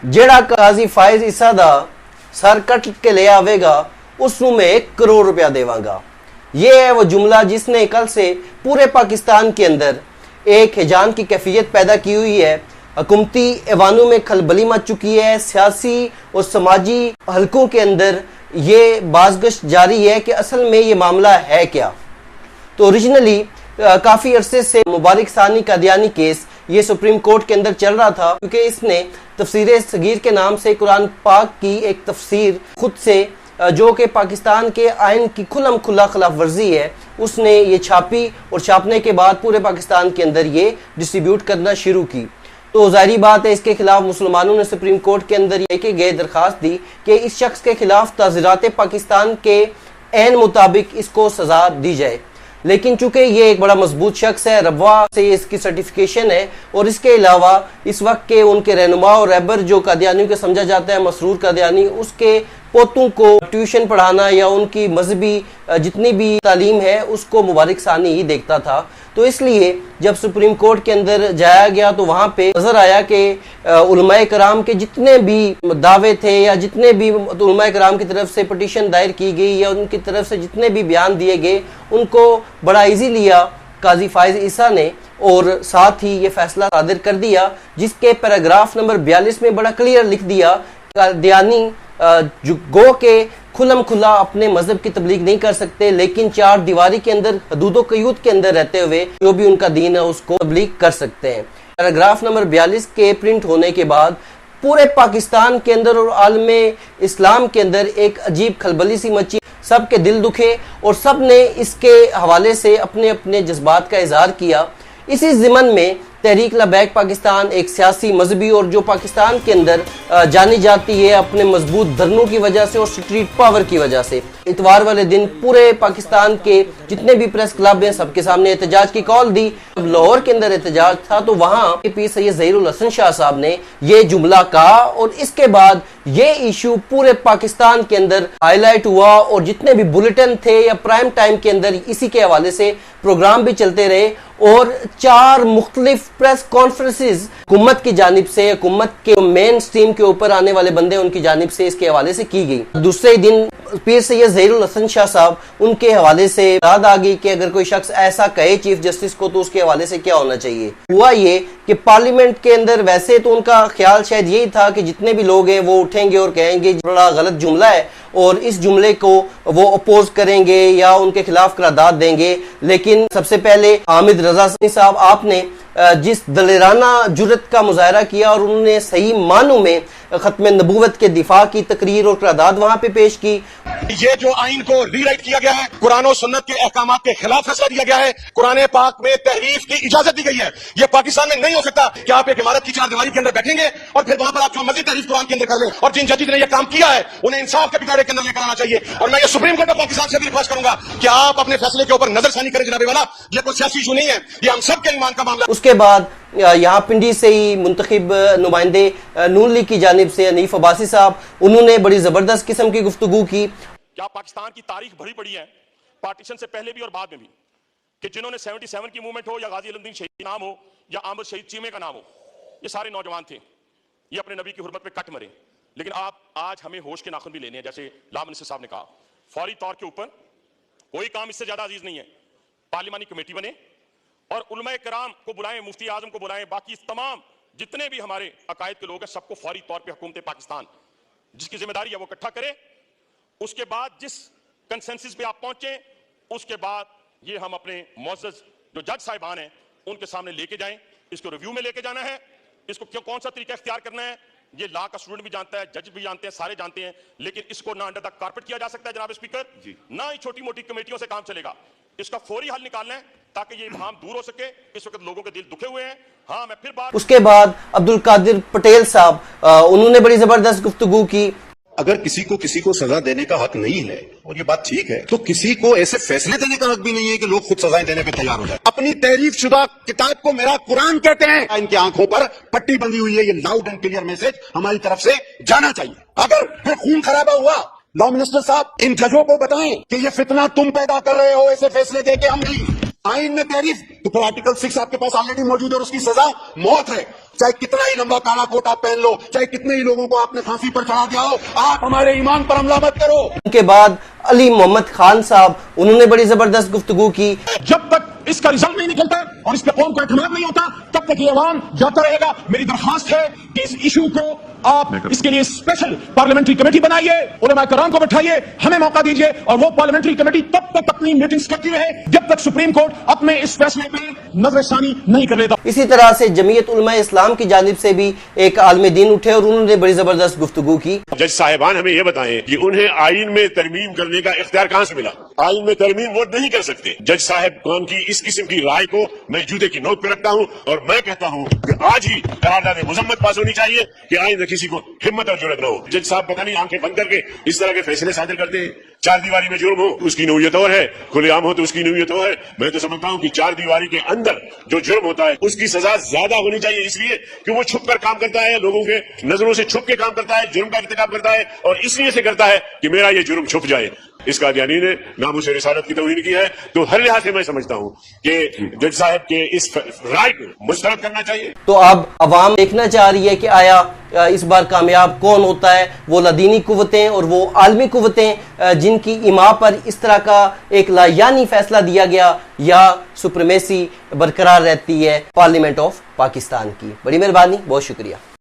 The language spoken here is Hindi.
जेड़ा काजी फायज इसा दा सर कट के ले आवेगा उसनू मैं 1 करोड़ रुपया देवांगा। ये है वो जुमला जिसने कल से पूरे पाकिस्तान के अंदर एक हिजान की कैफियत पैदा की हुई है। हुकूमती ऐवानों में खलबली मच चुकी है। सियासी और समाजी हलकों के अंदर ये बाज़गश्त जारी है कि असल में ये मामला है क्या। तो ओरिजिनली काफ़ी अरसे से मुबारक सानी कादियानी केस ये सुप्रीम कोर्ट के अंदर चल रहा था, क्योंकि इसने तफसीर सगीर के नाम से कुरान पाक की एक तफसीर खुद से, जो कि पाकिस्तान के आइन की खुल्लम खुल्ला खिलाफ वर्जी है, उसने ये छापी और छापने के बाद पूरे पाकिस्तान के अंदर ये डिस्ट्रीब्यूट करना शुरू की। तो जाहिर बात है इसके खिलाफ मुसलमानों ने सुप्रीम कोर्ट के अंदर लेके गए दरखास्त दी कि इस शख्स के खिलाफ ताज़ीरात पाकिस्तान के ऐन मुताबिक इसको सजा दी जाए। लेकिन चूंकि ये एक बड़ा मजबूत शख्स है, रबवा से इसकी सर्टिफिकेशन है, और इसके अलावा इस वक्त के उनके रहनुमा और रहबर जो कादियानियों के समझा जाता है मसरूर कादियानी, उसके पोतों को ट्यूशन पढ़ाना या उनकी मजहबी जितनी भी तालीम है उसको मुबारक सानी ही देखता था। तो इसलिए जब सुप्रीम कोर्ट के अंदर जाया गया तो वहाँ पे नजर आया कि उलमाए कराम के जितने भी दावे थे या जितने भी उलमाए कराम की तरफ से पटिशन दायर की गई या उनकी तरफ से जितने भी बयान दिए गए, उनको बड़ा ईजी लिया काजी फायज ईसा ने, और साथ ही ये फैसला सादिर कर दिया जिसके पैराग्राफ नंबर 42 में बड़ा क्लियर लिख दिया कादियानी जो गो के खुल्लम खुल्ला अपने मजहब की तबलीग नहीं कर सकते, लेकिन 4 दीवारी के अंदर हदूदो क़यूद के अंदर रहते हुए जो भी उनका दीन है उसको तबलीग कर सकते हैं। पैराग्राफ नंबर 42 के प्रिंट होने के बाद पूरे पाकिस्तान के अंदर और आलमे इस्लाम के अंदर एक अजीब खलबली सी मची, सबके दिल दुखे और सब ने इसके हवाले से अपने अपने जज्बात का इजहार किया। इसी ज़िमन में तहरीक लबैक पाकिस्तान एक सियासी मजहबी और जो पाकिस्तान के अंदर जानी जाती है अपने मजबूत धरनों की वजह से और स्ट्रीट पावर की वजह से, इतवार वाले दिन पूरे पाकिस्तान के जितने भी प्रेस क्लब हैं सबके सामने एहतजाज की कॉल दी। लाहौर के अंदर एहतजाज था तो वहाँ पीर सैयद ज़हीरुल हसन शाह साहब ने ये जुमला कहा और इसके बाद ये इशू पूरे पाकिस्तान के अंदर हाईलाइट हुआ और जितने भी बुलेटिन थे या प्राइम टाइम के अंदर इसी के हवाले से प्रोग्राम भी चलते रहे और 4 मुख्तलिफ प्रेस कॉन्फ्रेंसेस हुकूमत की जानिब से, हुकूमत के मेन स्ट्रीम के ऊपर आने वाले बंदे उनकी जानिब से इसके हवाले से की गई। दूसरे दिन पीर सैयद ज़हीरुल हसन शाह साहब उनके हवाले से याद आ गई कि अगर कोई शख्स ऐसा कहे चीफ जस्टिस को तो उसके हवाले से क्या होना चाहिए। हुआ ये कि पार्लियामेंट के अंदर वैसे तो उनका ख्याल शायद यही था कि जितने भी लोग हैं वो उठेंगे और कहेंगे बड़ा गलत जुमला है और इस जुमले को वो अपोज करेंगे या उनके खिलाफ करारदाद देंगे। लेकिन सबसे पहले हामिद रजा साहब आपने जिस दलेराना जुर्रत का मुजाहरा किया और उन्होंने सही मानों में खत्म नबूवत के दिफा की तकरीर और करारदाद वहां पे पेश की। ये जो आइन को रीराइट किया गया है, कुरान और सुन्नत के अहकामात के खिलाफ फैसला दिया गया है, कुरान पाक में तहरीफ की इजाजत दी गई है। ये पाकिस्तान में नहीं हो सकता कि आप एक इमारत की 4 दीवारी के अंदर बैठेंगे और फिर वहां पर आप जो मर्जी तहरीफ कुरान के अंदर कर लें। और जिन जजेस ने यह काम किया है उन्हें इंसाफ के बिगाड़े के अंदर लेकर आना चाहिए। और मैं ये सुप्रीम कोर्ट ऑफ पाकिस्तान से भी रिक्वेस्ट करूंगा कि आप अपने फैसले के ऊपर नजरसानी करें जनाबे वाला। ये कोई सियासी इशू नहीं है, ये हम सब के ईमान का मामला। उसके बाद यहाँ पिंडी से ही मुंतखिब नुमाइंदे नून लीग की जानिब से हनीफ अब्बासी साहब, उन्होंने बड़ी जबरदस्त किस्म की गुफ्तगू की। क्या पाकिस्तान की तारीख भरी पड़ी है पार्टीशन से पहले भी और बाद में भी कि जिन्होंने 77 की मूवमेंट हो या गाजी अलुद्दीन शहीद नाम हो या आमद शहीद चीमे का नाम हो, ये सारे नौजवान थे, ये अपने नबी की हुर्मत पे कट मरे। लेकिन आप आज हमें होश के नाखून भी लेने हैं, जैसे ला मिनिस्टर साहब ने कहा, फौरी तौर के ऊपर कोई काम इससे ज्यादा अजीज नहीं है। पार्लिमानी कमेटी बने और उलमाए कराम को बुलाएं, मुफ्ती आजम को बुलाएं, बाकी तमाम जितने भी हमारे अकायद के लोग हैं सबको फौरी तौर पे हुकूमत पाकिस्तान जिसकी जिम्मेदारी है वो इकट्ठा करे। उसके बाद जिस कंसेंसस पे आप पहुंचे उसके बाद ये हम अपने मुअज़्ज़ज़ जो जज साहिबान हैं उनके सामने लेके जाएं। इसको रिव्यू में लेके जाना है, इसको क्यों कौन सा तरीका इख्तियार करना है ये लॉ का स्टूडेंट भी जानता है, जज भी जानते हैं, सारे जानते हैं। लेकिन इसको ना अंडर द कारपेट किया जा सकता है जनाब स्पीकर, ना ही छोटी मोटी कमेटियों से काम चलेगा। इसका फौरी हल निकालना है ताकि ये इब्हाम दूर हो सके। इस वक्त लोगों के दिल दुखे हुए हैं। हाँ, मैं फिर बात। उसके बाद अब्दुल कादिर पटेल साहब, उन्होंने बड़ी जबरदस्त गुफ्तगू की। अगर किसी को सजा देने का हक नहीं है और ये बात ठीक है, तो किसी को ऐसे फैसले देने का हक भी नहीं है कि लोग खुद सजाएं देने पे तैयार हो जाए। अपनी तहरीफ शुदा किताब को मेरा कुरान कहते हैं, इनकी आंखों पर पट्टी बंधी हुई है। ये लाउड एंड क्लियर मैसेज हमारी तरफ से जाना चाहिए। अगर फिर खून खराबा हुआ, लॉ मिनिस्टर साहब इन जजों को बताएं कि ये फितना तुम पैदा कर रहे हो ऐसे फैसले देके हम नहीं। आइन में तहरीफ, तो फिर आर्टिकल 6 आपके पास ऑलरेडी मौजूद है और उसकी सजा मौत है। चाहे कितना ही लंबा काला कोट आप पहन लो, चाहे कितने ही लोगों को आपने फांसी पर चढ़ा दिया हो, आप हमारे ईमान पर हमला मत करो। उनके बाद अली मोहम्मद खान साहब, उन्होंने बड़ी जबरदस्त गुफ्तगू की। जब तक इसका रिजल्ट नहीं निकलता और इस पे कौम का एतमाद नहीं होता, तब तक ये अवाम जाता रहेगा। मेरी दरखास्त है कि इस इशू को आप इसके लिए स्पेशल पार्लियामेंट्री कमेटी बनाइए, उलमा कराम को बैठाइए, हमें मौका दीजिए और वो पार्लियामेंट्री कमेटी तब तक अपनी मीटिंग्स करती रहे जब तक सुप्रीम कोर्ट अपने इस फैसले पे नजरसानी नहीं कर लेता। इसी तरह से जमीयत उलमा इस्लाम की जानिब से भी एक आलिम दीन उठे और उन्होंने बड़ी जबरदस्त गुफ्तगू की। जज साहिबान हमें यह बताएं कि उन्हें आइन में तरमीम करने का इख्तियार कहां से मिला? आइन में तरमीम वो नहीं कर सकते। जज साहब कौन की इस किस्म की राय को मैं जूते की नोक पे रखता हूं और मैं कहता हूं कि आज ही करारदाद मुजम्मत पास होनी चाहिए कि आइंदा किसी को हिम्मत और जुर्रत न हो। जज साहब पता नहीं आंखें बंद करके इस तरह के फैसले सादर करते हैं। चार दीवारी में जुर्म हो उसकी नौयत और है, खुलेआम हो तो उसकी नौयत और है। मैं तो समझता हूं कि चार दीवारी के अंदर जो जुर्म होता है उसकी सजा ज्यादा होनी चाहिए, इसलिए कि वो छुप कर काम करता है, लोगों के नजरों से छुप के काम करता है, जुर्म का इर्तिकाब करता है और इसलिए से करता है कि मेरा ये जुर्म छुप जाए। इस कादियानी ने नामूस रिसालत की तौहीन की है। तो हर लिहाज से मैं समझता हूं कि जज साहब के इस राय को मुस्तरद करना चाहिए। तो अब अवाम देखना चाह रही है कि आया इस बार कामयाब कौन होता है, वो लदीनी कुव्वतें और वो आलमी कुव्वतें जिनकी इमा पर इस तरह का एक लायानी फैसला दिया गया, या सुप्रीमेसी बरकरार रहती है पार्लियामेंट ऑफ पाकिस्तान की। बड़ी मेहरबानी, बहुत शुक्रिया।